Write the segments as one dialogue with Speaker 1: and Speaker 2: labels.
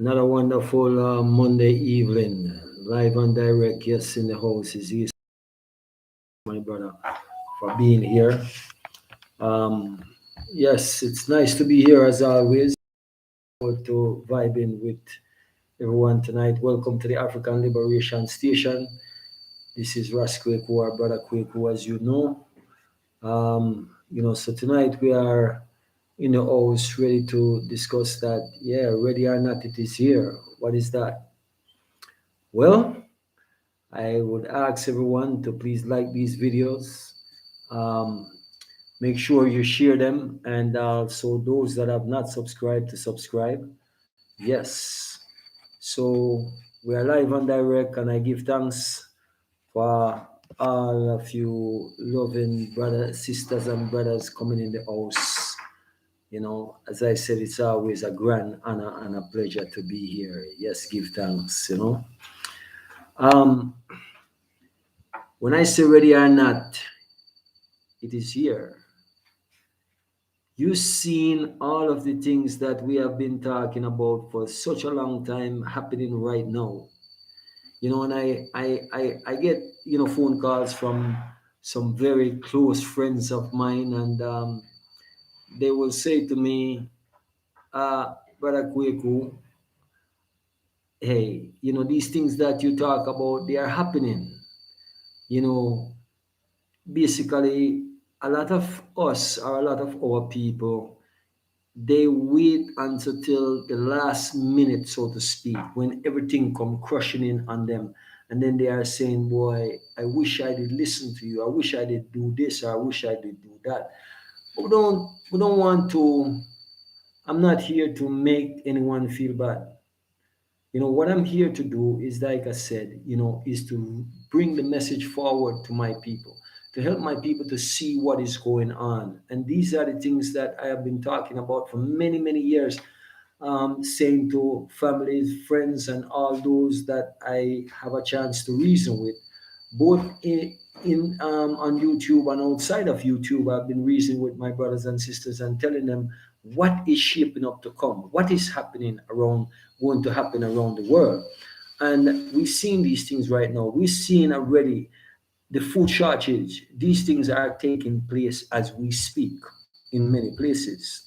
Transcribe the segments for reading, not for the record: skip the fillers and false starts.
Speaker 1: Another wonderful Monday evening, live and direct. Yes, in the house is East, my brother, for being here. Um, yes, it's nice to be here as always. Forward to vibing with everyone tonight. Welcome to the African Liberation Station. This is Ras Kweku, our brother Kweku, as you know. So tonight we are in the house ready to discuss that. Yeah, ready or not, it is here. What is that? Well, I would ask everyone to please like these videos. Um, Make sure you share them, and also those that have not subscribed to subscribe. Yes. So we are live and direct, and I give thanks for all of you loving brothers, sisters, and brothers coming in the house. As I said, it's always a grand honor and a pleasure to be here. Yes, give thanks. Um, when I say ready or not, it is here. You've seen all of the things that we have been talking about for such a long time happening right now. And I get phone calls from some very close friends of mine, and they will say to me, Brother Kweku, hey, these things that you talk about, they are happening. You know, Basically, a lot of us or a lot of our people, they wait until the last minute, so to speak, when everything come crushing in on them, and then they are saying, "Boy, I wish I did listen to you. I wish I did do this, or I wish I did do that." But we don't want to. I'm not here to make anyone feel bad. What I'm here to do is, like I said, is to bring the message forward to my people, to help my people to see what is going on. And these are the things that I have been talking about for many, many years, saying to families, friends, and all those that I have a chance to reason with, both in on YouTube and outside of YouTube. I've been reasoning with my brothers and sisters and telling them what is shaping up to come, what is happening around, going to happen around the world. And we're seeing these things right now. We're seeing already the food shortage. These things are taking place as we speak in many places.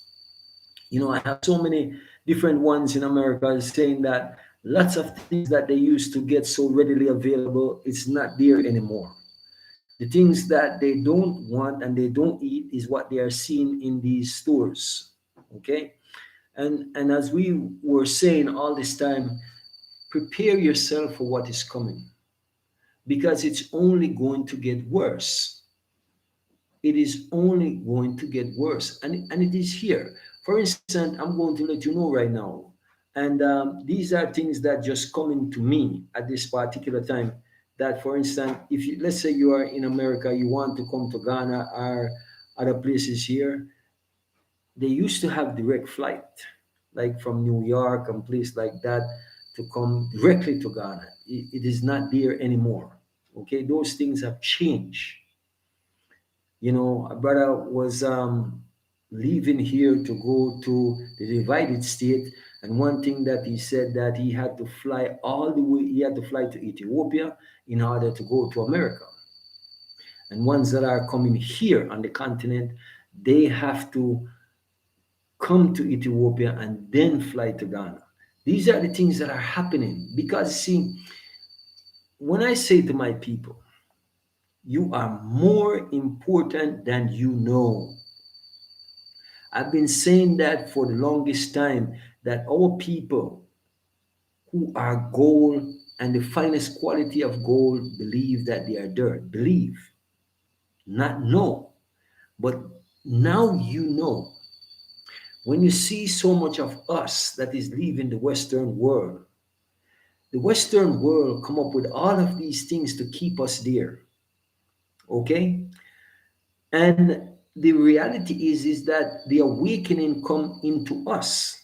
Speaker 1: I have so many different ones in America saying that lots of things that they used to get so readily available, it's not there anymore. The things that they don't want and they don't eat is what they are seeing in these stores. Okay? And as we were saying all this time, prepare yourself for what is coming, because it's only going to get worse. It is only going to get worse, and it is here. For instance, I'm going to let you know right now, and these are things that just coming to me at this particular time, that, for instance, if you, let's say you are in America, you want to come to Ghana or other places here, they used to have direct flight, like from New York and place like that, to come directly to Ghana. It is not there anymore. Okay, those things have changed. A brother was leaving here to go to the divided state, and one thing that he said, that he had to fly all the way, he had to fly to Ethiopia in order to go to America. And ones that are coming here on the continent, they have to come to Ethiopia and then fly to Ghana. These are the things that are happening, because, see, when I say to my people, you are more important than you know. I've been saying that for the longest time, that our people who are gold and the finest quality of gold believe that they are dirt. Believe, not know. But now you know. When you see so much of us that is leaving the Western world come up with all of these things to keep us there. Okay? And the reality is that the awakening come into us,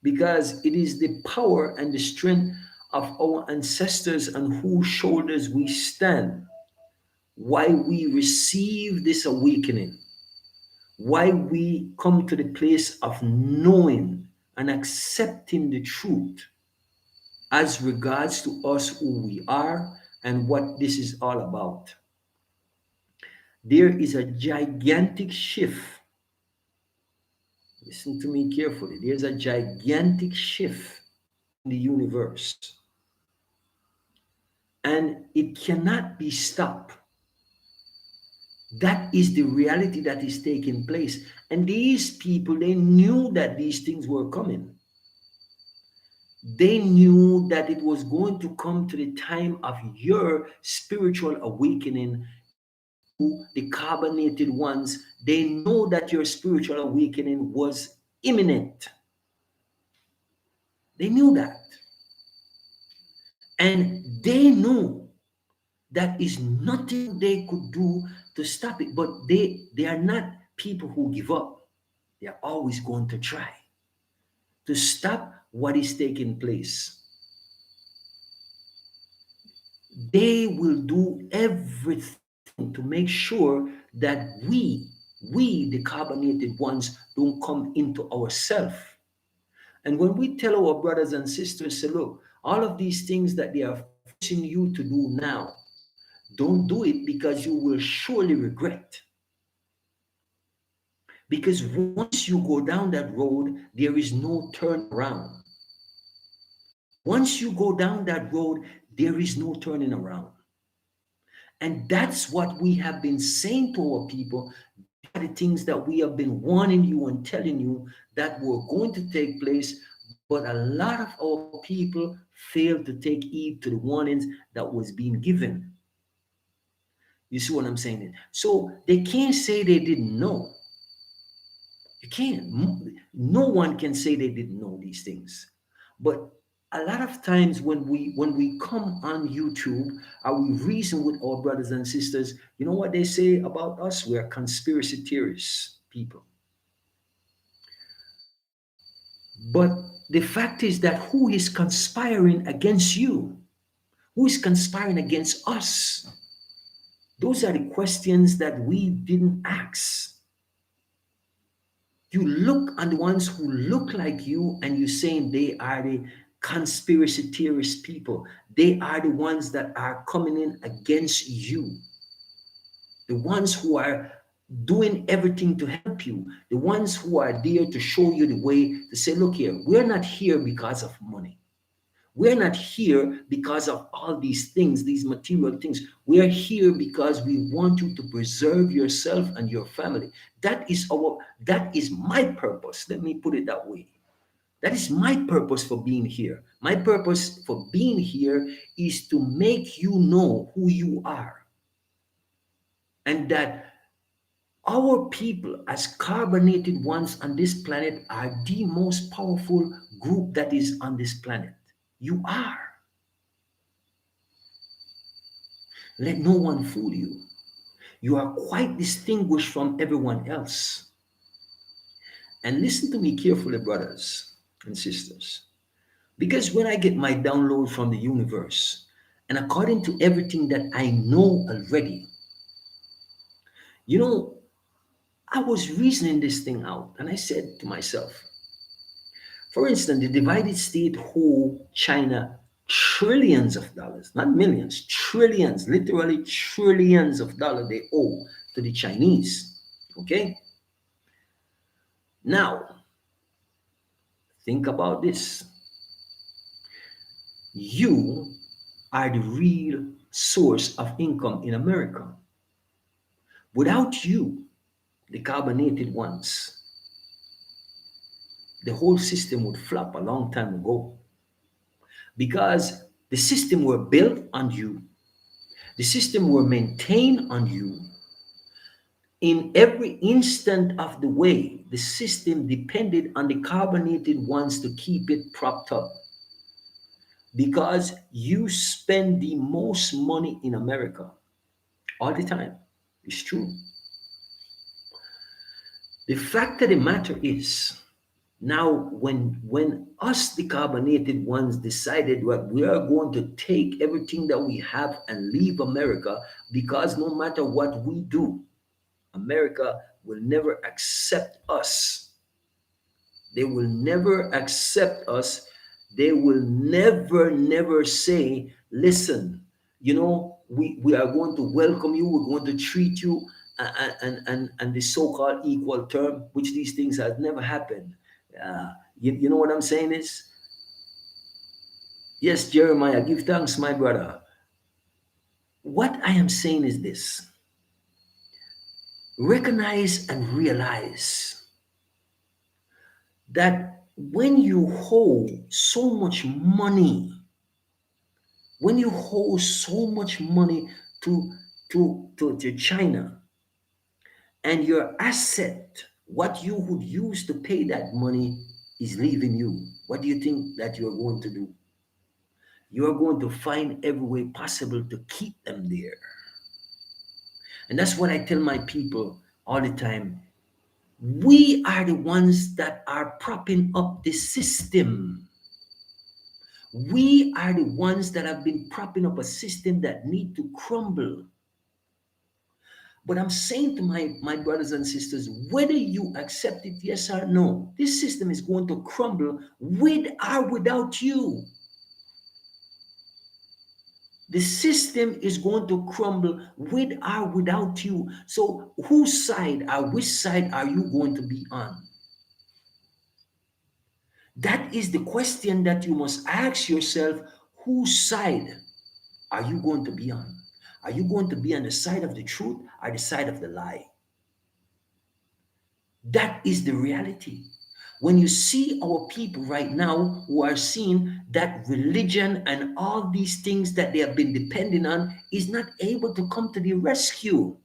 Speaker 1: because it is the power and the strength of our ancestors on whose shoulders we stand, why we receive this awakening, why we come to the place of knowing, and accepting the truth as regards to us who we are and what this is all about. There is a gigantic shift. Listen to me carefully. There's a gigantic shift in the universe, and it cannot be stopped. That is the reality that is taking place. And these people, they knew that these things were coming. They knew that it was going to come to the time of your spiritual awakening. You, the carbonated ones, they know that your spiritual awakening was imminent. They knew that. And they knew that is nothing they could do to stop it. But they are not people who give up. They are always going to try to stop what is taking place. They will do everything to make sure that we, the carbonated ones, don't come into ourselves. And when we tell our brothers and sisters, say, look, all of these things that they are forcing you to do now, don't do it because you will surely regret. Because once you go down that road, there is no turn around. Once you go down that road, there is no turning around. And that's what we have been saying to our people. These are the things that we have been warning you and telling you that were going to take place. But a lot of our people failed to take heed to the warnings that was being given. You see what I'm saying? So they can't say they didn't know. You can't. No one can say they didn't know these things. But a lot of times when we come on YouTube or we reason with our brothers and sisters, you know what they say about us? We are conspiracy theorists people. But the fact is that who is conspiring against you? Who is conspiring against us? Those are the questions that we didn't ask. You look on the ones who look like you and you're saying they are the conspiracy theorist people. They are the ones that are coming in against you. The ones who are doing everything to help you. The ones who are there to show you the way to say, look here, we're not here because of money. We're not here because of all these things, these material things. We are here because we want you to preserve yourself and your family. That is my purpose. Let me put it that way. That is my purpose for being here. My purpose for being here is to make you know who you are. And that our people, as carbonated ones on this planet, are the most powerful group that is on this planet. You are. Let no one fool you. You are quite distinguished from everyone else. And listen to me carefully, brothers and sisters. Because when I get my download from the universe, and according to everything that I know already, you know, I was reasoning this thing out, and I said to myself, for instance, the divided state owe China trillions of dollars, not millions, trillions, literally trillions of dollars they owe to the Chinese. Okay? Now, think about this. You are the real source of income in America. Without you, the carbonated ones, the whole system would flop a long time ago because the system were built on you, the system were maintained on you. In every instant of the way, the system depended on the carbonated ones to keep it propped up because you spend the most money in America all the time. It's true. The fact of the matter is, now when us the carbonated ones decided what we are going to take everything that we have and leave America, because no matter what we do, America will never accept us. They will never accept us. They will never say, listen, we are going to welcome you, we're going to treat you, and the so-called equal term, which these things have never happened. You know what I'm saying is, yes, Jeremiah, give thanks, my brother. What I am saying is this: recognize and realize that when you hold so much money, when you hold so much money to China, and your asset, what you would use to pay that money, is leaving you, what do you think that you're going to do? You're going to find every way possible to keep them there. And that's what I tell my people all the time. We are the ones that are propping up the system. We are the ones that have been propping up a system that need to crumble. But I'm saying to my brothers and sisters, whether you accept it, yes or no, this system is going to crumble with or without you. The system is going to crumble with or without you. So, whose side or which side are you going to be on? That is the question that you must ask yourself. Whose side are you going to be on? Are you going to be on the side of the truth or the side of the lie? That is the reality. When you see our people right now who are seeing that religion and all these things that they have been depending on is not able to come to the rescue.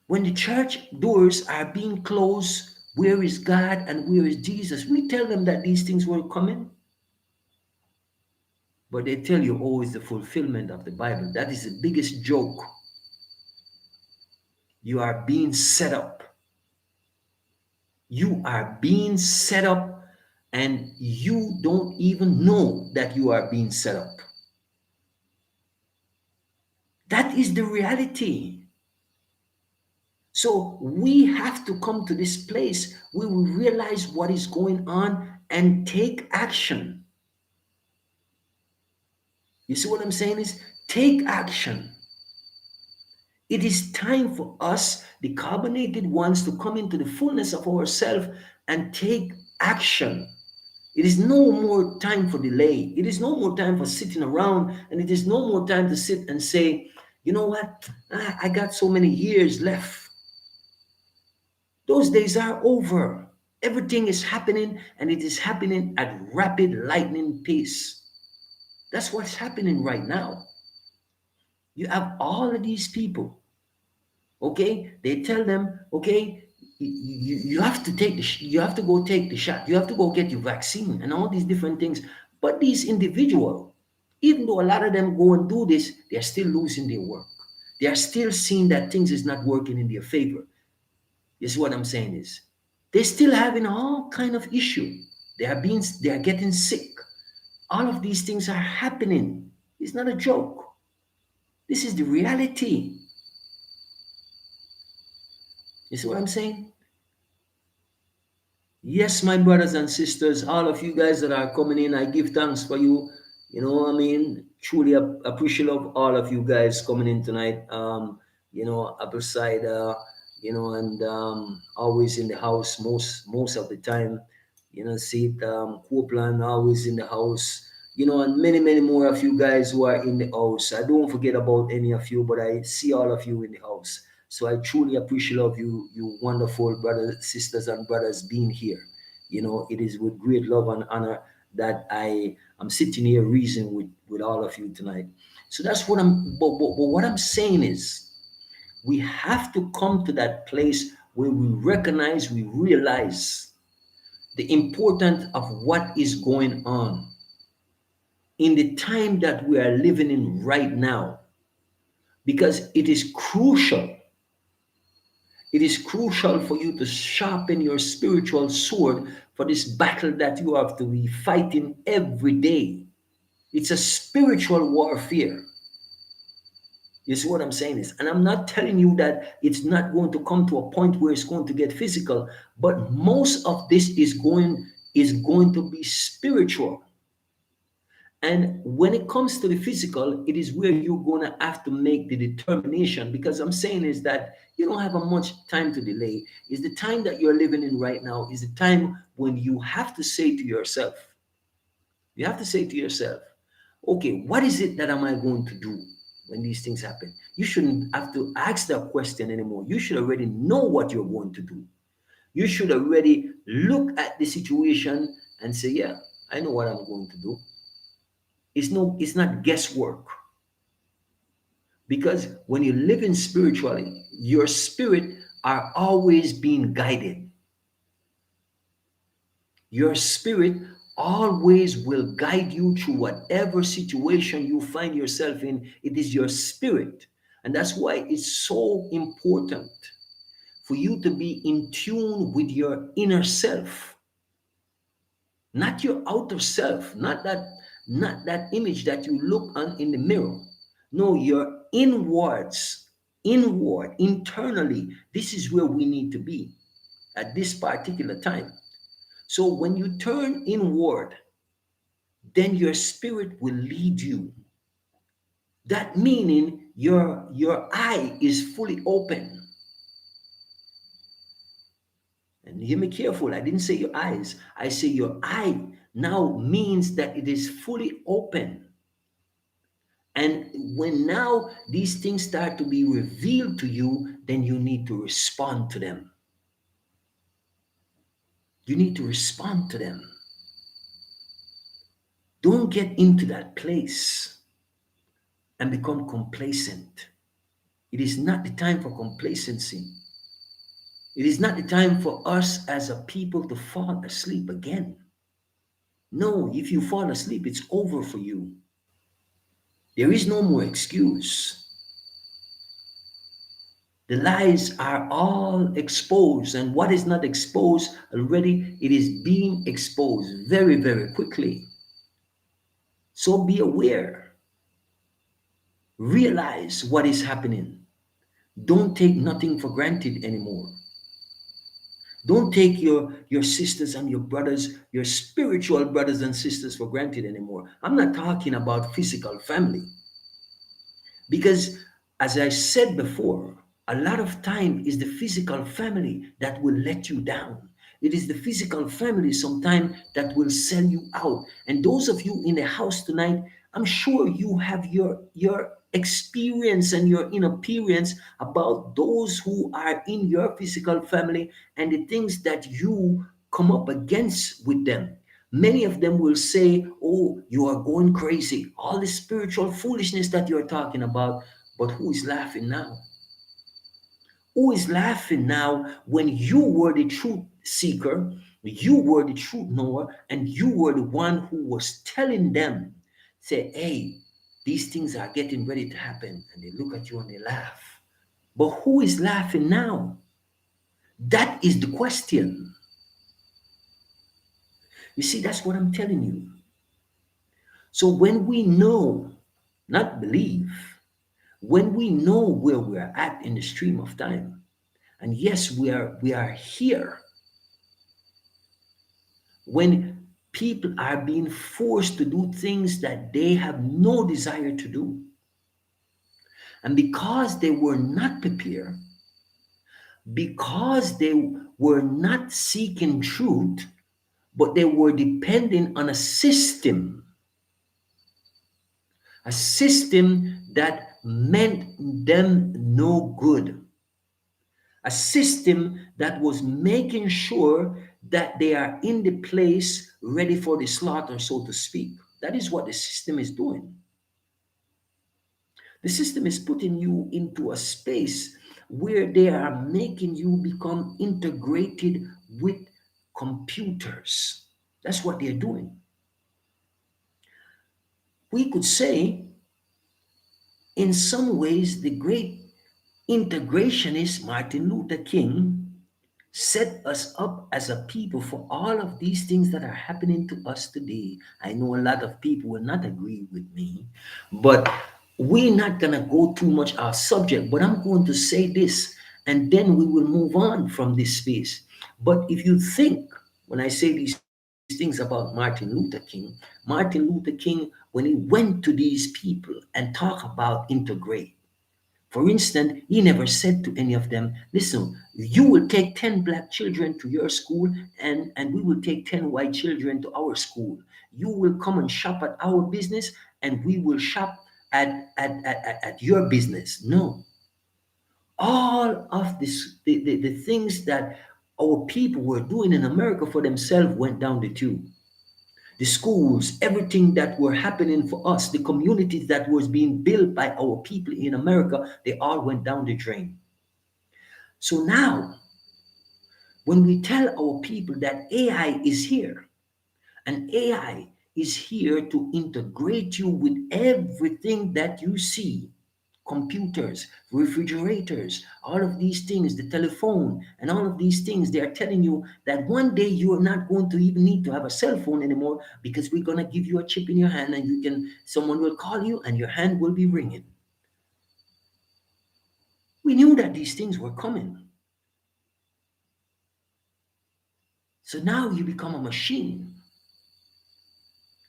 Speaker 1: When the church doors are being closed, where is God and where is Jesus? We tell them that these things were coming, but they tell you, oh, it's the fulfillment of the Bible. That is the biggest joke. You are being set up. You are being set up, and you don't even know that you are being set up. That is the reality. So we have to come to this place where we realize what is going on and take action. You see what I'm saying is take action. It is time for us, the carbonated ones, to come into the fullness of ourselves and take action. It is no more time for delay. It is no more time for sitting around, and it is no more time to sit and say, you know what, I got so many years left. Those days are over. Everything is happening, and it is happening at rapid lightning pace. That's what's happening right now. You have all of these people, okay? They tell them, okay, you have to take you have to go take the shot. You have to go get your vaccine and all these different things. But these individuals, even though a lot of them go and do this, they are still losing their work. They are still seeing that things is not working in their favor. Is what I'm saying is they're still having all kind of issue. They are getting sick. All of these things are happening. It's not a joke. This is the reality. You see what I'm saying? Yes, my brothers and sisters, all of you guys that are coming in, I give thanks for you. You know, what I mean, truly appreciate of all of you guys coming in tonight. Apple cider, and always in the house most of the time. See it, Copeland always in the house. And many more of you guys who are in the house. I don't forget about any of you, but I see all of you in the house. So I truly appreciate of you, you wonderful brothers, sisters, and brothers being here. It is with great love and honor that I am sitting here reasoning with all of you tonight. So that's what but what I'm saying is we have to come to that place where we recognize, we realize the importance of what is going on in the time that we are living in right now, because it is crucial. It is crucial for you to sharpen your spiritual sword for this battle that you have to be fighting every day. It's a spiritual warfare. You see what I'm saying is, and I'm not telling you that it's not going to come to a point where it's going to get physical, but most of this is going to be spiritual. And when it comes to the physical, it is where you're going to have to make the determination. Because I'm saying is that you don't have a much time to delay. Is the time that you're living in right now is the time when you have to say to yourself, you have to say to yourself, okay, what is it that am I going to do when these things happen? You shouldn't have to ask that question anymore. You should already know what you're going to do. You should already look at the situation and say, yeah, I know what I'm going to do. It's not guesswork. Because when you live in spiritually, your spirit are always being guided. Your spirit always will guide you through whatever situation you find yourself in. It is your spirit. And that's why it's so important for you to be in tune with your inner self, not your outer self, not that image that you look on in the mirror. No, your inward, internally. This is where we need to be at this particular time. So when you turn inward, then your spirit will lead you. That meaning your eye is fully open. And hear me careful. I didn't say your eyes. I say your eye now means that it is fully open. And when now these things start to be revealed to you, then you need to respond to them. You need to respond to them. Don't get into that place and become complacent. It is not the time for complacency. It is not the time for us as a people to fall asleep again. No, if you fall asleep, it's over for you. There is no more excuse. The lies are all exposed, and what is not exposed already, it is being exposed very, very quickly. So be aware, realize what is happening. Don't take nothing for granted anymore. Don't take your sisters and your brothers, your spiritual brothers and sisters for granted anymore. I'm not talking about physical family. Because, as I said before, a lot of time is the physical family that will let you down. It is the physical family sometimes that will sell you out. And those of you in the house tonight, I'm sure you have your experience and your inexperience about those who are in your physical family and the things that you come up against with them. Many of them will say, oh, you are going crazy. All the spiritual foolishness that you're talking about. But who is laughing now? Who is laughing now when you were the truth seeker, you were the truth knower, and you were the one who was telling them, say, hey, these things are getting ready to happen. And they look at you and they laugh. But who is laughing now? That is the question. You see, that's what I'm telling you. So when we know, not believe, when we know where we're at in the stream of time, and yes, we are here, when people are being forced to do things that they have no desire to do, and because they were not prepared, because they were not seeking truth, but they were depending on a system that meant them no good, a system that was making sure that they are in the place ready for the slaughter, so to speak. That is what the system is doing. The system is putting you into a space where they are making you become integrated with computers. That's what they're doing. We could say, in some ways, the great integrationist Martin Luther King set us up as a people for all of these things that are happening to us today. I know a lot of people will not agree with me, but we're not going to go too much our subject, but I'm going to say this, and then we will move on from this space. But if you think, when I say these things about Martin Luther King, when he went to these people and talk about integrate, for instance, he never said to any of them, listen, you will take 10 black children to your school, and we will take 10 white children to our school. You will come and shop at our business, and we will shop at your business. No. All of the things that our people were doing in America for themselves went down the tube. The schools, everything that were happening for us, the communities that was being built by our people in America, they all went down the drain. So now, when we tell our people that AI is here, and AI is here to integrate you with everything that you see, computers, refrigerators, all of these things, the telephone, and all of these things, they are telling you that one day you are not going to even need to have a cell phone anymore, because we're going to give you a chip in your hand, and someone will call you and your hand will be ringing. We knew that these things were coming. So now you become a machine.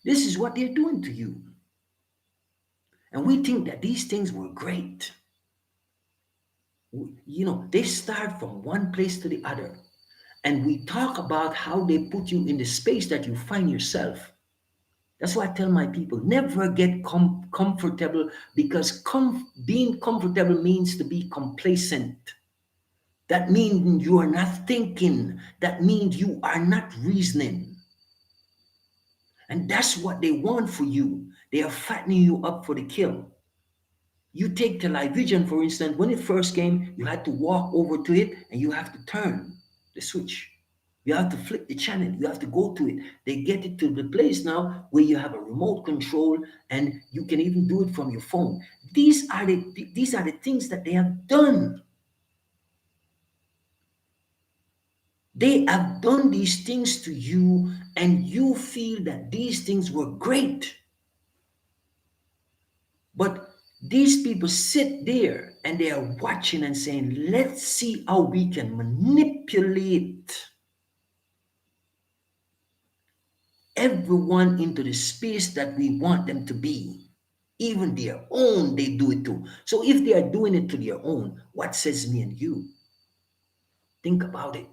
Speaker 1: This is what they're doing to you. And we think that these things were great. They start from one place to the other. And we talk about how they put you in the space that you find yourself. That's why I tell my people, never get comfortable, because being comfortable means to be complacent. That means you are not thinking. That means you are not reasoning. And that's what they want for you. They are fattening you up for the kill. You take television, for instance, when it first came, you had to walk over to it and you have to turn the switch. You have to flip the channel. You have to go to it. They get it to the place now where you have a remote control, and you can even do it from your phone. These are the things that they have done. They have done these things to you, and you feel that these things were great. But these people sit there and they are watching and saying, let's see how we can manipulate everyone into the space that we want them to be. Even their own, they do it too. So if they are doing it to their own, what says me and you? Think about it.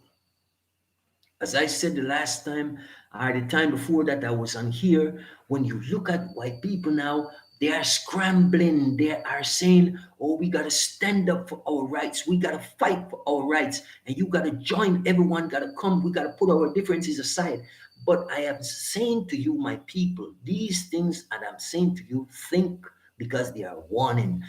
Speaker 1: As I said the last time, or the time before that I was on here, when you look at white people now, they are scrambling. They are saying, oh, we got to stand up for our rights. We got to fight for our rights. And you got to join. Everyone got to come. We got to put our differences aside. But I am saying to you, my people, these things that I'm saying to you, think, because they are warning.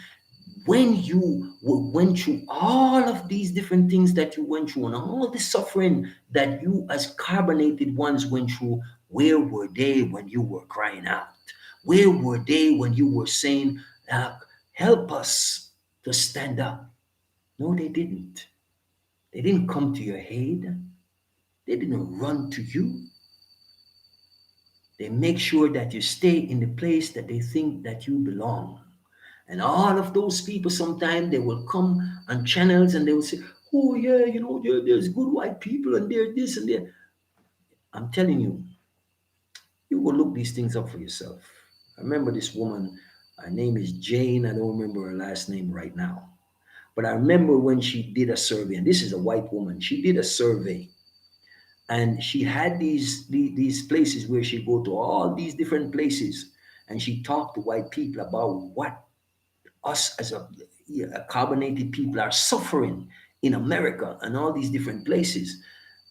Speaker 1: When you went through all of these different things that you went through, and all the suffering that you as carbonated ones went through, where were they when you were crying out? Where were they when you were saying, help us to stand up? No, they didn't. They didn't come to your aid. They didn't run to you. They make sure that you stay in the place that they think that you belong. And all of those people, sometimes they will come on channels and they will say, oh, yeah, there's good white people and they're this and that. I'm telling you, you will look these things up for yourself. I remember this woman, her name is Jane. I don't remember her last name right now. But I remember when she did a survey, and this is a white woman. She did a survey, and she had these places where she go to all these different places, and she talked to white people about what us as a carbonated people are suffering in America and all these different places.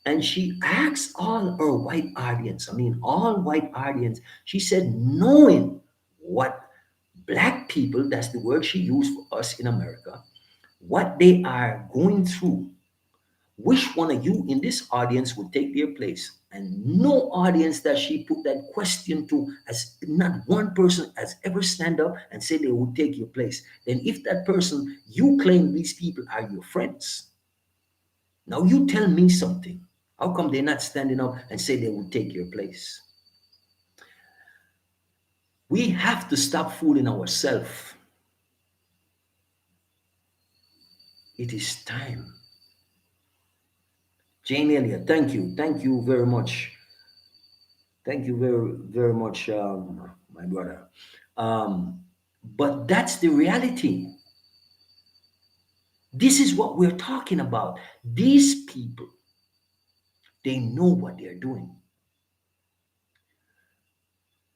Speaker 1: And she asked all her white audience, I mean, all white audience, she said, knowing what black people, that's the word she used for us in America, what they are going through, which one of you in this audience would take their place? And no audience that she put that question to, as not one person has ever stand up and said they would take your place. Then if that person, you claim these people are your friends. Now you tell me something. How come they're not standing up and say they would take your place? We have to stop fooling ourselves. It is time. Jane Elliott, thank you. Thank you very much. Thank you very, very much, my brother. Um, but that's the reality. This is what we're talking about. These people, they know what they're doing.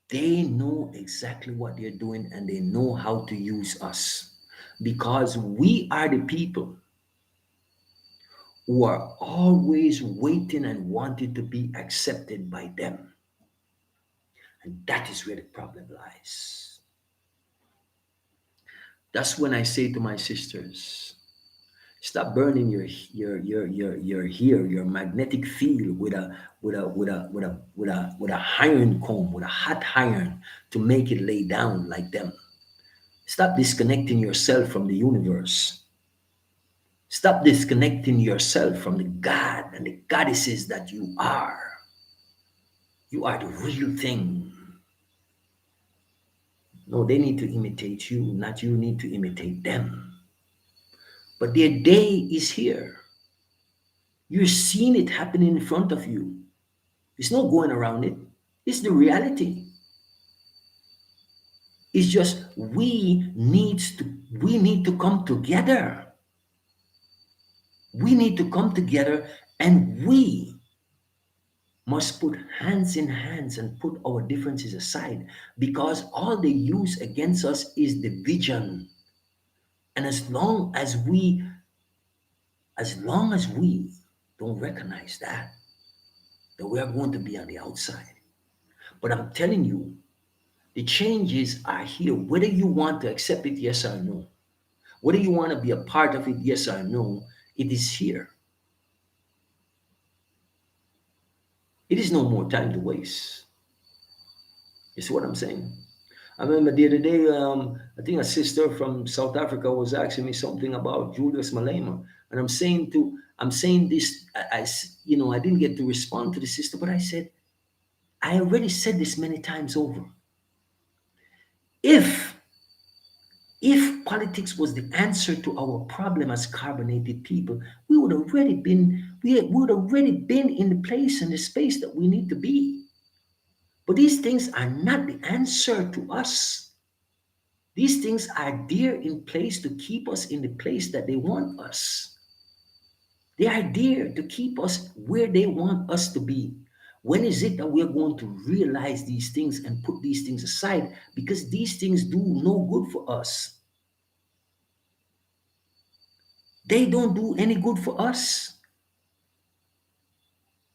Speaker 1: They know exactly what they're doing and they know how to use us because we are the people who are always waiting and wanting to be accepted by them. And that is where the problem lies. That's when I say to my sisters, stop burning your magnetic field with a iron comb, with a hot iron to make it lay down like them. Stop disconnecting yourself from the universe. Stop disconnecting yourself from the God and the goddesses that you are. You are the real thing. No, they need to imitate you, not you need to imitate them. But their day is here. You're seeing it happening in front of you. There's no going around it. It's the reality. It's just we need to come together. We need to come together and we must put hands in hands and put our differences aside because all they use against us is division. And as long as we don't recognize that we are going to be on the outside. But I'm telling you, the changes are here. Whether you want to accept it, yes or no. Whether you want to be a part of it, yes or no, it is here. It is no more time to waste. You see what I'm saying? I remember the other day, I think a sister from South Africa was asking me something about Julius Malema, and I'm saying this, I didn't get to respond to the sister, but I said, I already said this many times over. If if politics was the answer to our problem as carbonated people, we would already been in the place and the space that we need to be. But these things are not the answer to us. These things are there in place to keep us in the place that they want us. They are there to keep us where they want us to be. When is it that we are going to realize these things and put these things aside? Because these things do no good for us. They don't do any good for us.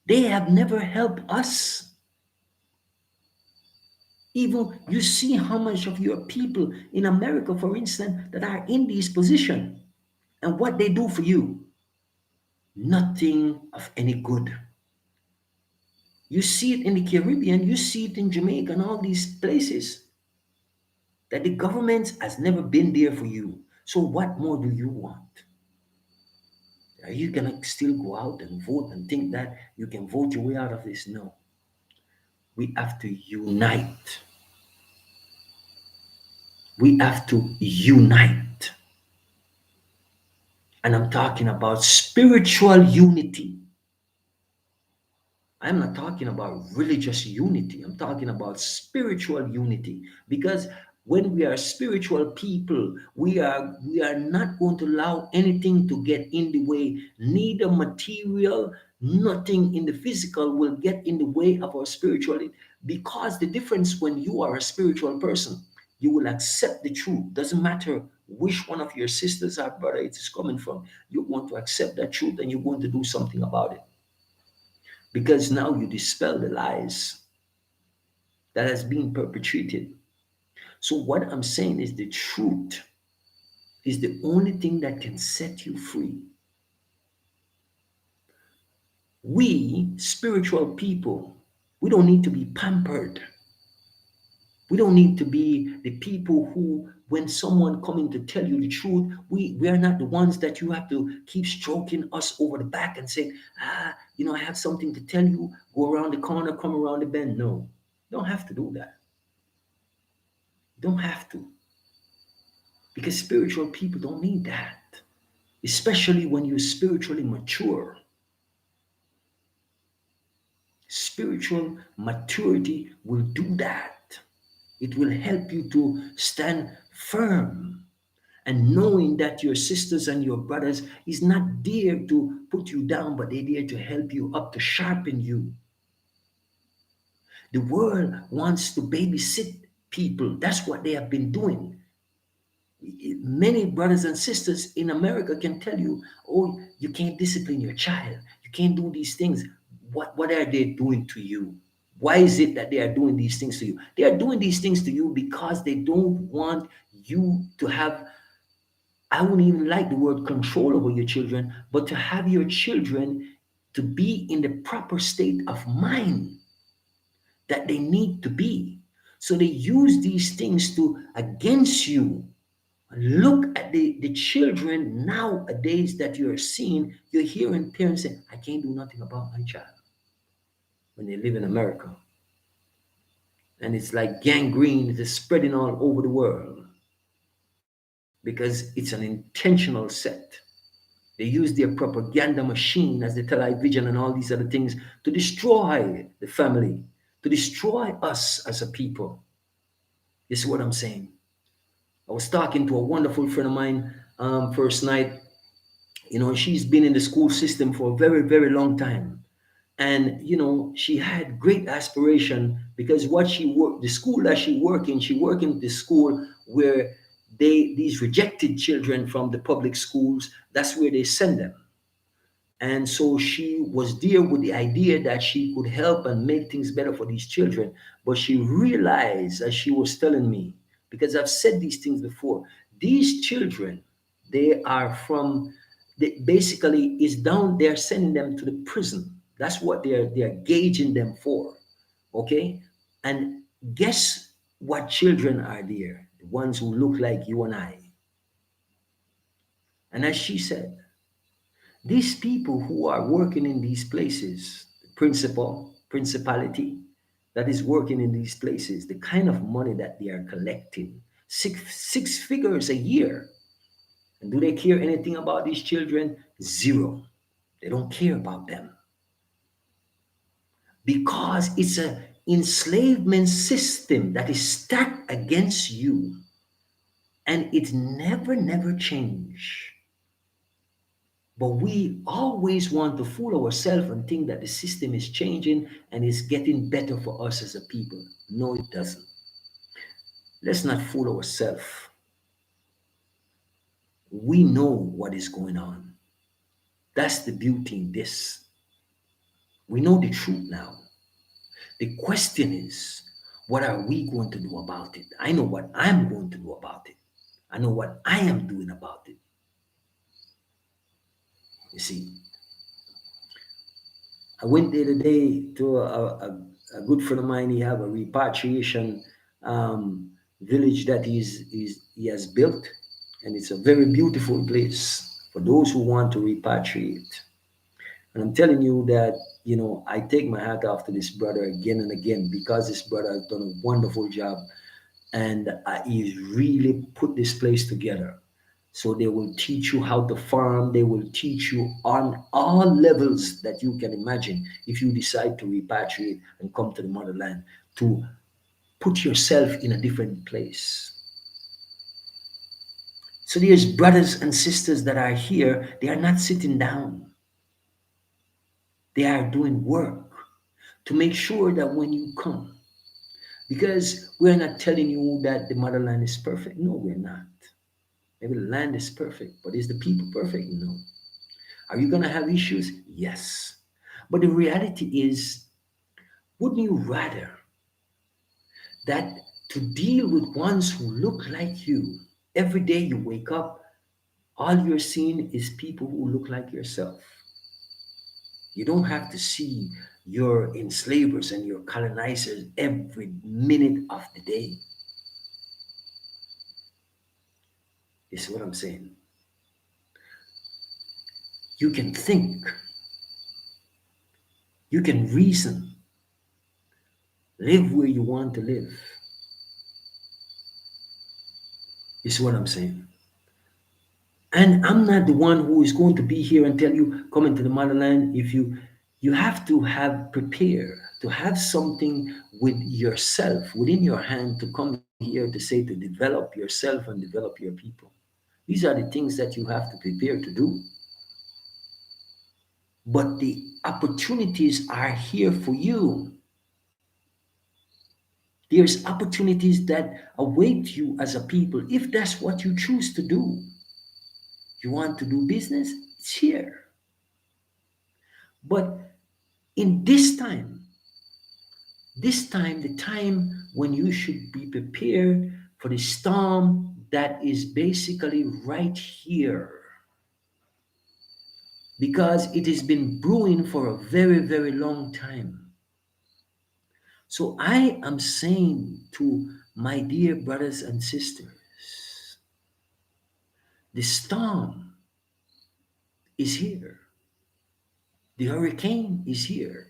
Speaker 1: They have never helped us. Even you see how much of your people in America, for instance, that are in this position and what they do for you. Nothing of any good. You see it in the Caribbean, you see it in Jamaica and all these places that the government has never been there for you. So what more do you want? Are you gonna still go out and vote and think that you can vote your way out of this? No. We have to unite. We have to unite. And I'm talking about spiritual unity. I'm not talking about religious unity. I'm talking about spiritual unity. Because when we are spiritual people, we are not going to allow anything to get in the way. Neither material, nothing in the physical will get in the way of our spirituality. Because the difference when you are a spiritual person, you will accept the truth. Doesn't matter which one of your sisters or brother it is coming from. You want to accept that truth and you want to do something about it because now you dispel the lies that has been perpetrated. So what I'm saying is the truth is the only thing that can set you free. We spiritual people, we don't need to be pampered. We don't need to be the people who, when someone coming to tell you the truth, we are not the ones that you have to keep stroking us over the back and say, I have something to tell you, go around the corner, come around the bend. No, you don't have to do that. You don't have to. Because spiritual people don't need that. especially when you spiritually mature. Spiritual maturity will do that. It will help you to stand firm and knowing that your sisters and your brothers is not there to put you down, but they're there to help you up, to sharpen you. The world wants to babysit people. That's what they have been doing. Many brothers and sisters in America can tell you, oh, you can't discipline your child. You can't do these things. What are they doing to you? Why is it that they are doing these things to you? They are doing these things to you because they don't want you to have, I wouldn't even like the word control over your children, but to have your children to be in the proper state of mind that they need to be. So they use these things to against you. Look at the children nowadays that you're seeing, you're hearing parents say, I can't do nothing about my child when they live in America. And it's like gangrene, it is spreading all over the world because it's an intentional set. They use their propaganda machine as the television and all these other things to destroy the family, to destroy us as a people. This is what I'm saying. I was talking to a wonderful friend of mine first night. You know, she's been in the school system for a very, very long time. And, you know, she had great aspiration because what she worked, the school that she worked in the school where these rejected children from the public schools, that's where they send them. And so she was there with the idea that she could help and make things better for these children. But she realized, as she was telling me, because I've said these things before, these children, they are from, they basically is down there sending them to the prison. That's what they're gauging them for. Okay? And guess what children are there? The ones who look like you and I. And as she said, these people who are working in these places, the principality that is working in these places, the kind of money that they are collecting, six figures a year. And do they care anything about these children? Zero. They don't care about them because it's a enslavement system that is stacked against you and it never change. But we always want to fool ourselves and think that the system is changing and it's getting better for us as a people. No, it doesn't. Let's not fool ourselves. We know what is going on. That's the beauty in this. We know the truth now. The question is, what are we going to do about it? I know what I'm going to do about it. I know what I am doing about it. You see, I went the other day to a good friend of mine. He have a repatriation village that he has built, and it's a very beautiful place for those who want to repatriate. And I'm telling you that, you know, I take my hat off to this brother again and again because this brother has done a wonderful job and he's really put this place together. So they will teach you how to farm. They will teach you on all levels that you can imagine if you decide to repatriate and come to the motherland to put yourself in a different place. So there's brothers and sisters that are here. They are not sitting down. They are doing work to make sure that when you come, because we're not telling you that the motherland is perfect. No, we're not. Maybe the land is perfect, but is the people perfect? No. Are you going to have issues? Yes. But the reality is, wouldn't you rather that to deal with ones who look like you, every day you wake up, all you're seeing is people who look like yourself. You don't have to see your enslavers and your colonizers every minute of the day. This is what I'm saying. You can think, you can reason, live where you want to live. This is what I'm saying. And I'm not the one who is going to be here and tell you, come into the motherland. If you have to have prepare to have something with yourself within your hand to come here to say to develop yourself and develop your people. These are the things that you have to prepare to do. But the opportunities are here for you. There's opportunities that await you as a people if that's what you choose to do. You want to do business? It's here. But in this time, the time when you should be prepared for the storm that is basically right here, because it has been brewing for a very, very long time. So I am saying to my dear brothers and sisters, the storm is here. The hurricane is here.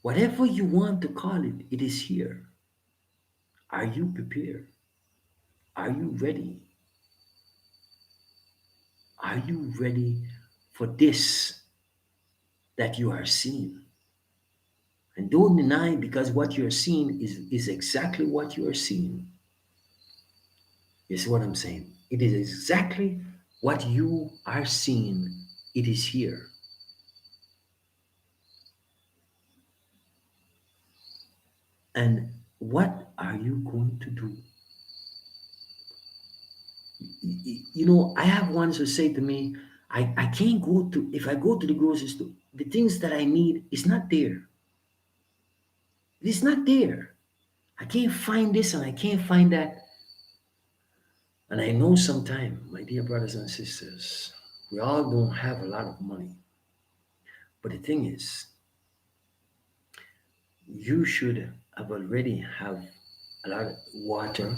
Speaker 1: Whatever you want to call it, it is here. Are you prepared? Are you ready? Are you ready for this that you are seeing? And don't deny, because what you're seeing is exactly what you are seeing. You see what I'm saying? It is exactly what you are seeing. It is here. And what are you going to do? I have ones who say to me, I can't go to, if I go to the grocery store, the things that I need is not there. It is not there. I can't find this and I can't find that. And I know sometimes, my dear brothers and sisters, we all don't have a lot of money. But the thing is, you should have already have a lot of water,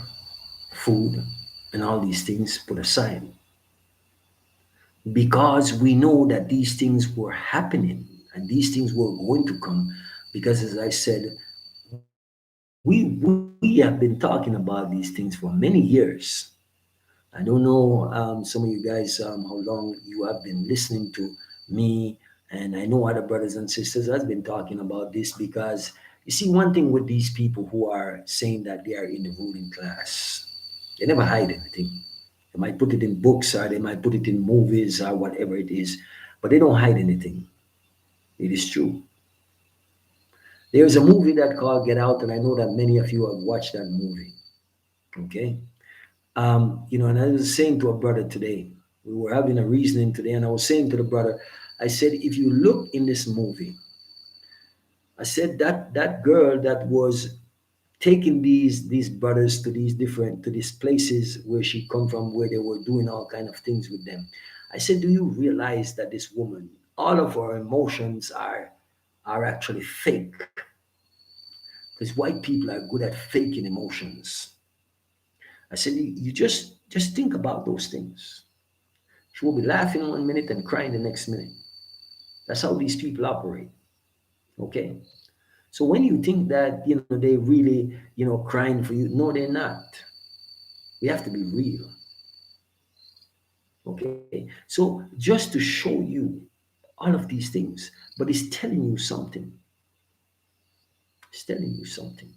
Speaker 1: food, and all these things put aside, because we know that these things were happening and these things were going to come. Because as I said, we have been talking about these things for many years. I don't know, some of you guys, how long you have been listening to me, and I know other brothers and sisters has been talking about this, because you see, one thing with these people who are saying that they are in the ruling class, they never hide anything. They might put it in books or they might put it in movies or whatever it is, but they don't hide anything. It is true. There's a movie that called Get Out, and I know that many of you have watched that movie. Okay. And I was saying to a brother today, we were having a reasoning today, and I was saying to the brother, I said, if you look in this movie, I said that girl that was taking these brothers to these places where she come from, where they were doing all kind of things with them. I said, do you realize that this woman, all of her emotions are actually fake? Because white people are good at faking emotions. I said, you just think about those things. She will be laughing 1 minute and crying the next minute. That's how these people operate. Okay. So when you think that they really crying for you, no, they're not. We have to be real. Okay. So just to show you all of these things, but it's telling you something. It's telling you something.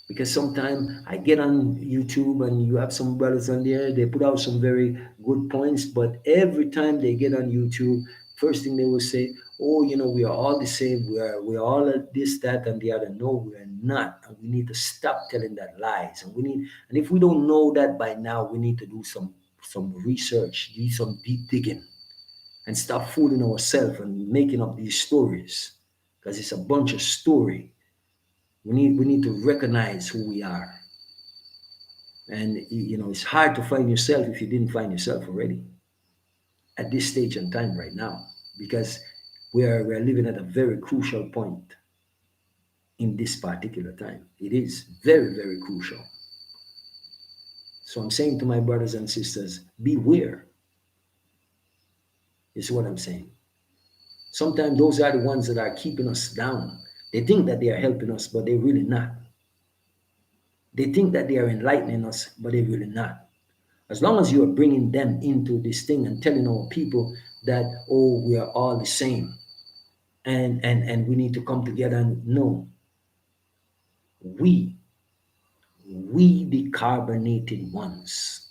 Speaker 1: Because sometimes I get on YouTube and you have some brothers on there, they put out some very good points, but every time they get on YouTube, first thing they will say, oh, we are all the same, we are all this, that, and the other. No, we are not. And we need to stop telling that lies. And if we don't know that by now, we need to do some research, do some deep digging, and stop fooling ourselves and making up these stories. Because it's a bunch of story. We need to recognize who we are. And it's hard to find yourself if you didn't find yourself already at this stage in time right now, because we're living at a very crucial point in this particular time. It is very, very crucial. So I'm saying to my brothers and sisters, beware, is what I'm saying. Sometimes those are the ones that are keeping us down. They think that they are helping us, but they're really not. They think that they are enlightening us, but they're really not. As long as you are bringing them into this thing and telling our people that, oh, we are all the same, and we need to come together, and no, we we the carbonated ones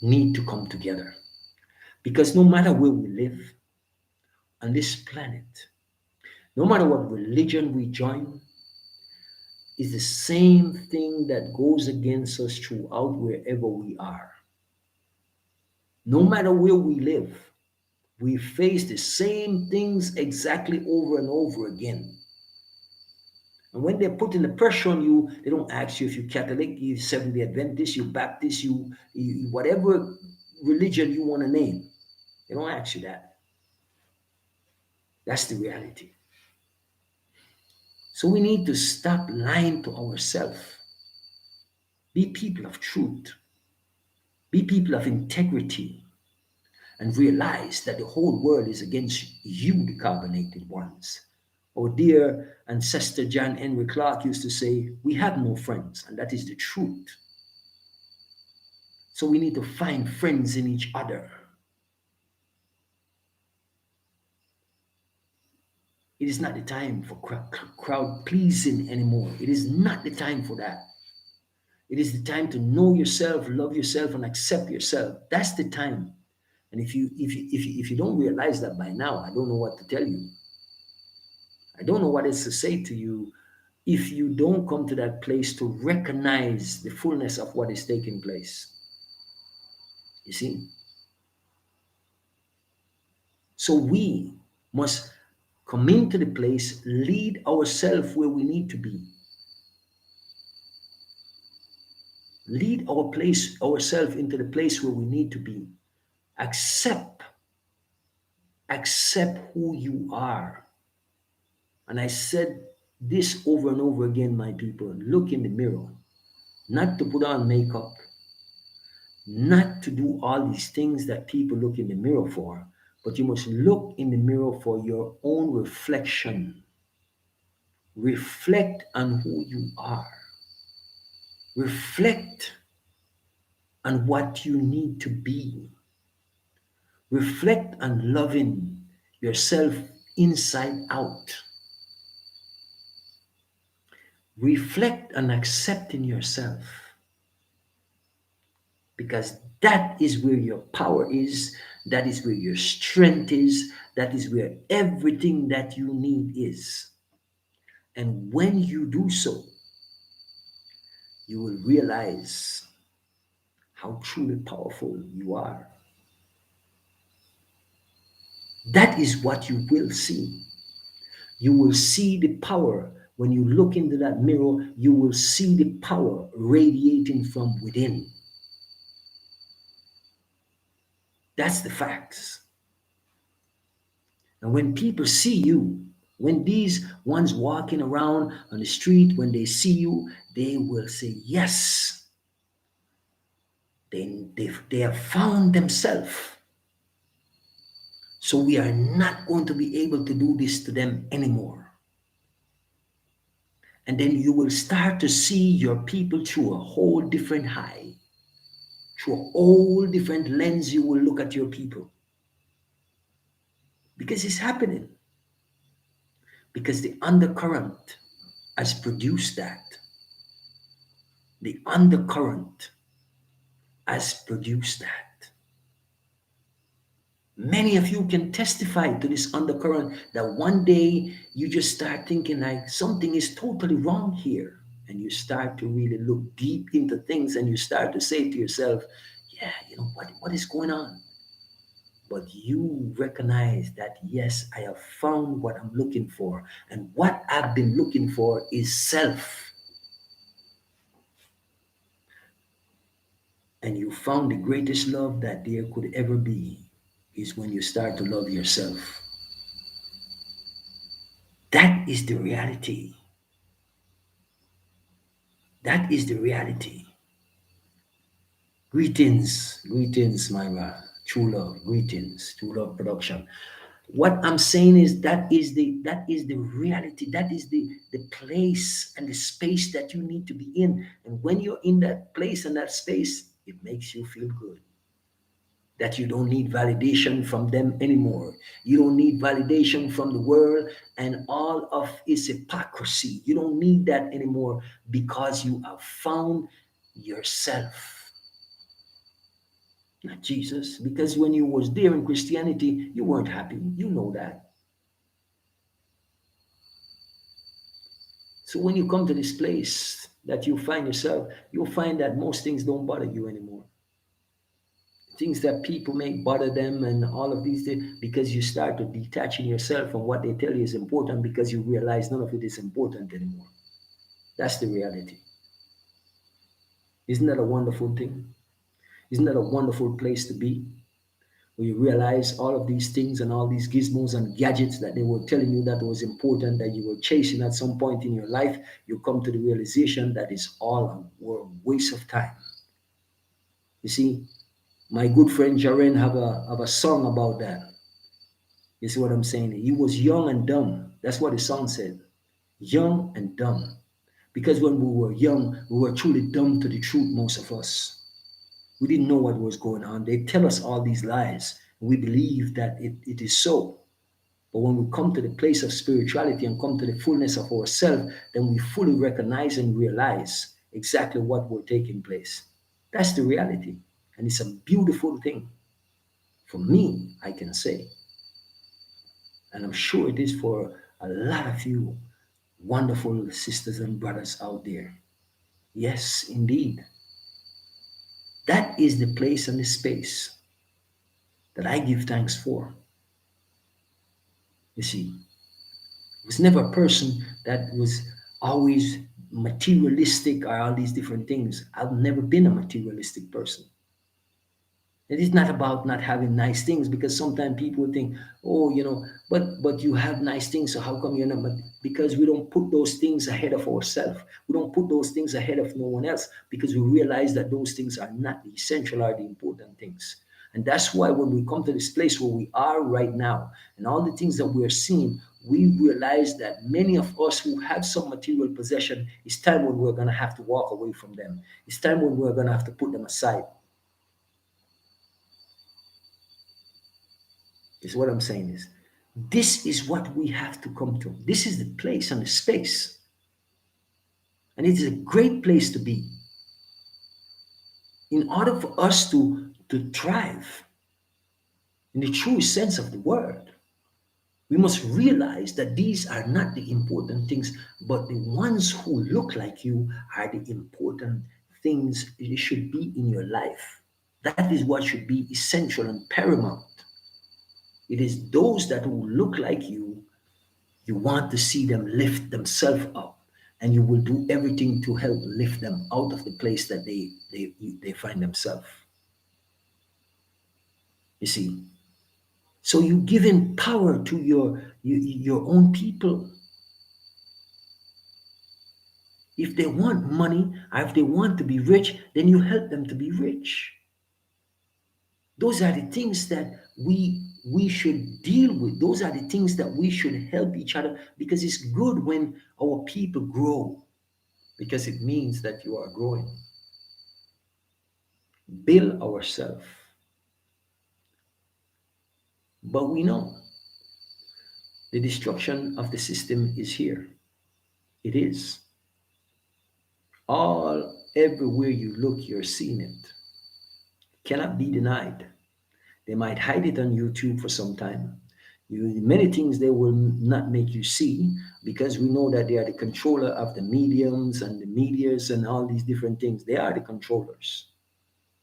Speaker 1: need to come together, because no matter where we live on this planet, no matter what religion we join, is the same thing that goes against us throughout wherever we are. No matter where we live, we face the same things exactly over and over again. And when they're putting the pressure on you, they don't ask you if you're Catholic, you Seventh Day Adventist, you Baptist, whatever religion you want to name. They don't ask you that. That's the reality. So we need to stop lying to ourselves. Be people of truth. Be people of integrity. And realize that the whole world is against you, the carbonated ones. Our dear ancestor John Henry Clark used to say, we have no friends, and that is the truth. So we need to find friends in each other. It is not the time for crowd pleasing anymore. It is not the time for that. It is the time to know yourself, love yourself, and accept yourself. That's the time. And if you don't realize that by now, I don't know what to tell you. I don't know what else to say to you if you don't come to that place to recognize the fullness of what is taking place. You see? So we must come into the place, lead ourselves where we need to be. Lead ourselves into the place where we need to be. Accept, accept who you are. And I said this over and over again, my people. Look in the mirror, not to put on makeup, not to do all these things that people look in the mirror for, but you must look in the mirror for your own reflection. Reflect on who you are. Reflect on what you need to be. Reflect on loving yourself inside out. Reflect on accepting yourself, because that is where your power is, that is where your strength is, that is where everything that you need is. And when you do so, you will realize how truly powerful you are. That is what you will see. You will see the power. When you look into that mirror, you will see the power radiating from within. That's the facts. And when people see you, when these ones walking around on the street, when they see you, they will say, yes, they have found themselves. So we are not going to be able to do this to them anymore. And then you will start to see your people through a whole different eye. Through a whole different lens, you will look at your people. Because it's happening. Because the undercurrent has produced that. The undercurrent has produced that. Many of you can testify to this undercurrent that one day you just start thinking like something is totally wrong here. And you start to really look deep into things and you start to say to yourself, yeah, what is going on? But you recognize that, yes, I have found what I'm looking for. And what I've been looking for is self. And you found the greatest love that there could ever be is when you start to love yourself. That is the reality. That is the reality. Greetings, Myra. True love, greetings, true love production. What I'm saying is that is the reality. That is the place and the space that you need to be in. And when you're in that place and that space, It makes you feel good that you don't need validation from them anymore. You don't need validation from the world and all of its hypocrisy. You don't need that anymore because you have found yourself, not Jesus. Because when you was there in Christianity, you weren't happy. You know that. So when you come to this place that you find yourself, you'll find that most things don't bother you anymore. Things that people make bother them and all of these things because you start to detaching yourself from what they tell you is important because you realize none of it is important anymore. That's the reality. Isn't that a wonderful thing? Isn't that a wonderful place to be? Where you realize all of these things and all these gizmos and gadgets that they were telling you that was important, that you were chasing at some point in your life, you come to the realization that it's all a waste of time. You see, my good friend Jaren have a song about that. You see what I'm saying? He was young and dumb. That's what the song said. Young and dumb. Because when we were young, we were truly dumb to the truth, most of us. We didn't know what was going on. They tell us all these lies. We believe that it is so. But when we come to the place of spirituality and come to the fullness of ourselves, then we fully recognize and realize exactly what will taking place. That's the reality. And it's a beautiful thing. For me, I can say. And I'm sure it is for a lot of you wonderful sisters and brothers out there. Yes, indeed. That is the place and the space that I give thanks for. You see, I was never a person that was always materialistic or all these different things. I've never been a materialistic person. It is not about not having nice things because sometimes people think, oh, but you have nice things, so how come you're not? But because we don't put those things ahead of ourselves. We don't put those things ahead of no one else because we realize that those things are not the essential or the important things. And that's why when we come to this place where we are right now and all the things that we're seeing, we realize that many of us who have some material possession, it's time when we're going to have to walk away from them. It's time when we're going to have to put them aside. Is what I'm saying is this is what we have to come to. This is the place and the space. And it is a great place to be. In order for us to thrive in the true sense of the word, we must realize that these are not the important things, but the ones who look like you are the important things it should be in your life. That is what should be essential and paramount. It is those that will look like you want to see them lift themselves up, and you will do everything to help lift them out of the place that they find themselves. You see, so you giving power to your own people. If they want money or if they want to be rich, then you help them to be rich. Those are the things that we should deal with. Those are the things that we should help each other because it's good when our people grow because it means that you are growing. Build ourselves. But we know the destruction of the system is here. It is. All everywhere you look, you're seeing it. Cannot be denied. They might hide it on YouTube for some time. Many things they will not make you see because we know that they are the controller of the mediums and the medias and all these different things. They are the controllers.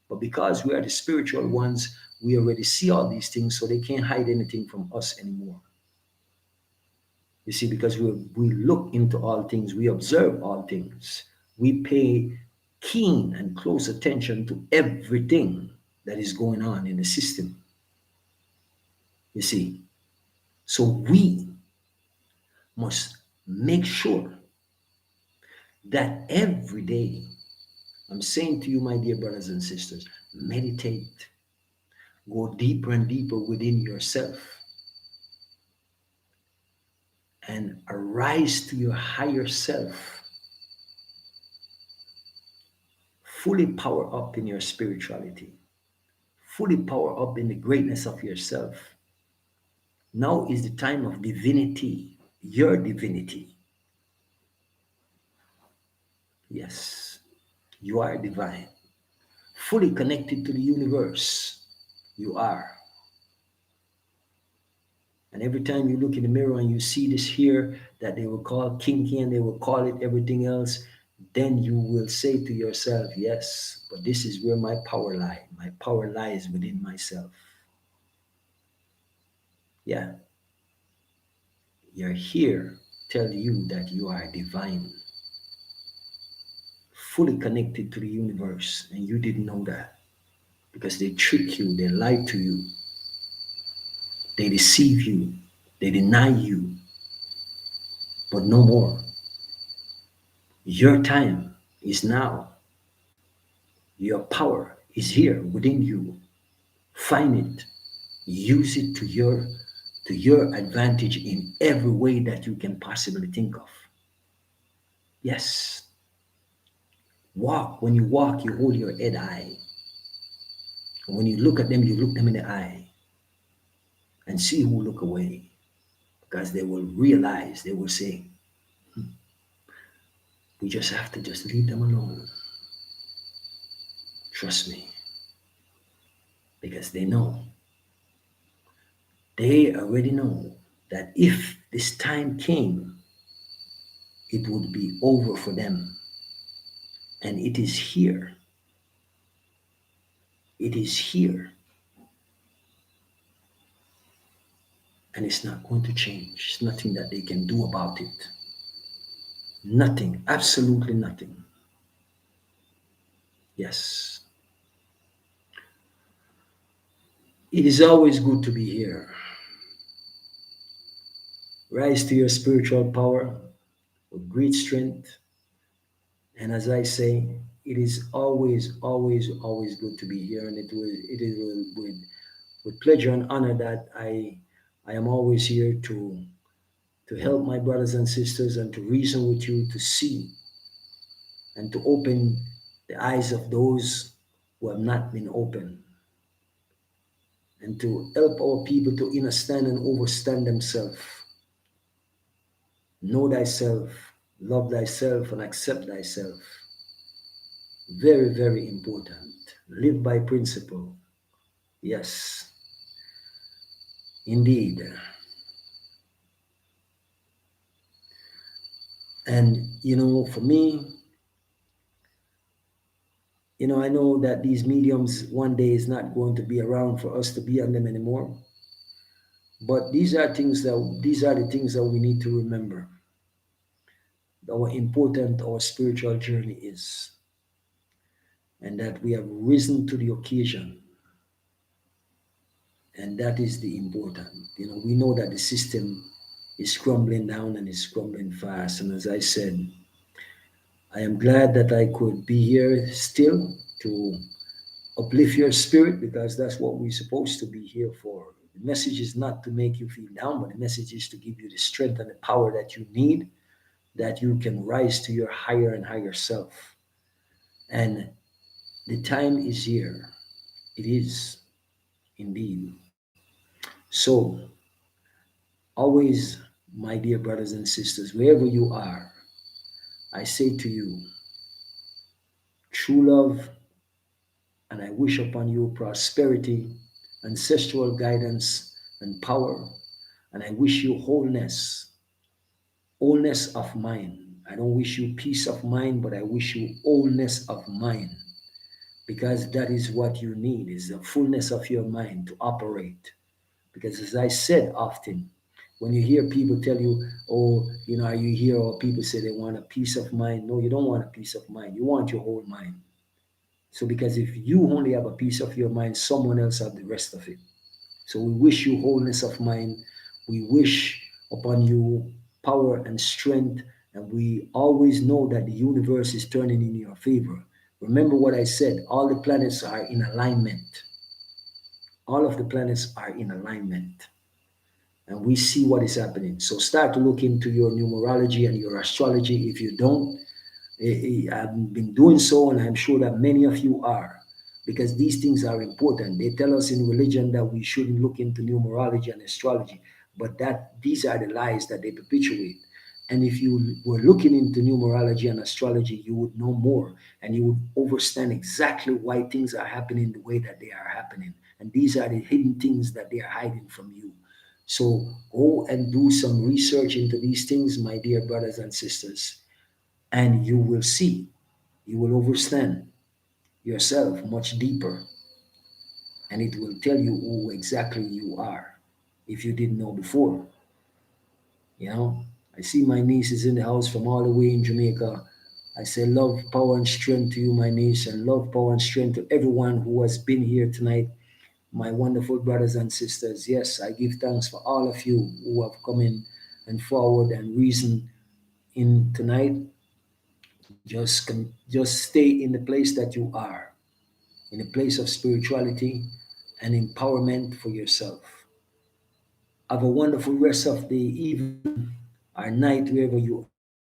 Speaker 1: But because we are the spiritual ones, we already see all these things, so they can't hide anything from us anymore. You see, because we look into all things, we observe all things, we pay keen and close attention to everything that is going on in the system. You see, so we must make sure that every day, I'm saying to you, my dear brothers and sisters, meditate, go deeper and deeper within yourself, and arise to your higher self fully power up in your spirituality, fully power up in the greatness of yourself. Now is the time of divinity, your divinity. Yes, you are divine, fully connected to the universe. You are. And every time you look in the mirror and you see this here that they will call kinky and they will call it everything else, then you will say to yourself, yes, but this is where my power lies. My power lies within myself. Yeah, you're here, tell you that you are divine, fully connected to the universe, and you didn't know that because they trick you, they lie to you, they deceive you, they deny you, but no more. Your time is now. Your power is here within you. Find it. Use it to your advantage in every way that you can possibly think of. Yes. Walk. When you walk, you hold your head high. And when you look at them, you look them in the eye and see who look away. Because they will realize, they will say, we just have to just leave them alone. Trust me. Because they know. They already know that if this time came, it would be over for them. And it is here. It is here. And it's not going to change. There's nothing that they can do about it. Nothing. Absolutely nothing. Yes. It is always good to be here. Rise to your spiritual power with great strength. And as I say, it is always, always, always good to be here. And it is with pleasure and honor that I am always here to help my brothers and sisters and to reason with you, to see and to open the eyes of those who have not been opened, and to help our people to understand and overstand themselves. Know thyself, love thyself, and accept thyself. Very, very important. Live by principle. Yes, indeed. And for me, I know that these mediums one day is not going to be around for us to be on them anymore. But these are the things that we need to remember. How important our spiritual journey is, and that we have risen to the occasion, and that is the important. We know that the system is crumbling down and is crumbling fast. And as I said, I am glad that I could be here still to uplift your spirit, because that's what we're supposed to be here for. The message is not to make you feel down, but the message is to give you the strength and the power that you need, that you can rise to your higher and higher self. And the time is here. It is indeed. So, always, my dear brothers and sisters, wherever you are, I say to you, true love, and I wish upon you prosperity, ancestral guidance, and power. And I wish you wholeness of mind. I don't wish you peace of mind, but I wish you wholeness of mind, because that is what you need, is the fullness of your mind to operate. Because as I said often, when you hear people tell you, oh, are you here? Or people say they want a peace of mind. No, you don't want a peace of mind. You want your whole mind. So because if you only have a piece of your mind, someone else have the rest of it. So we wish you wholeness of mind. We wish upon you power and strength. And we always know that the universe is turning in your favor. Remember what I said, all the planets are in alignment. All of the planets are in alignment. And we see what is happening. So start to look into your numerology and your astrology. If you don't, I've been doing so, and I'm sure that many of you are, because these things are important. They tell us in religion that we shouldn't look into numerology and astrology, but that these are the lies that they perpetuate. And if you were looking into numerology and astrology, you would know more, and you would understand exactly why things are happening the way that they are happening. And these are the hidden things that they are hiding from you. So go and do some research into these things, my dear brothers and sisters, and you will see, you will understand yourself much deeper, and it will tell you who exactly you are if you didn't know before. You know, I see my niece is in the house from all the way in Jamaica. I say love, power, and strength to you, my niece, and love, power, and strength to everyone who has been here tonight, my wonderful brothers and sisters. Yes, I give thanks for all of you who have come in and forward and reason in tonight. Just stay in the place that you are, in a place of spirituality and empowerment for yourself. Have a wonderful rest of the evening or night wherever you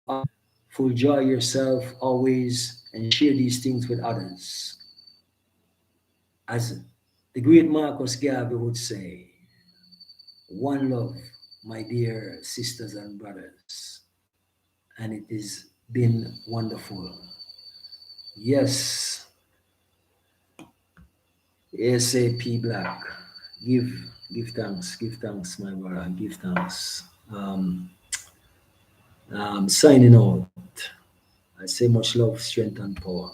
Speaker 1: are. Full joy yourself always and share these things with others. As the great Marcus Garvey would say, one love, my dear sisters and brothers. And it has been wonderful. Yes, ASAP Black. Give give thanks, my brother, give thanks. Signing out. I say much love, strength, and power.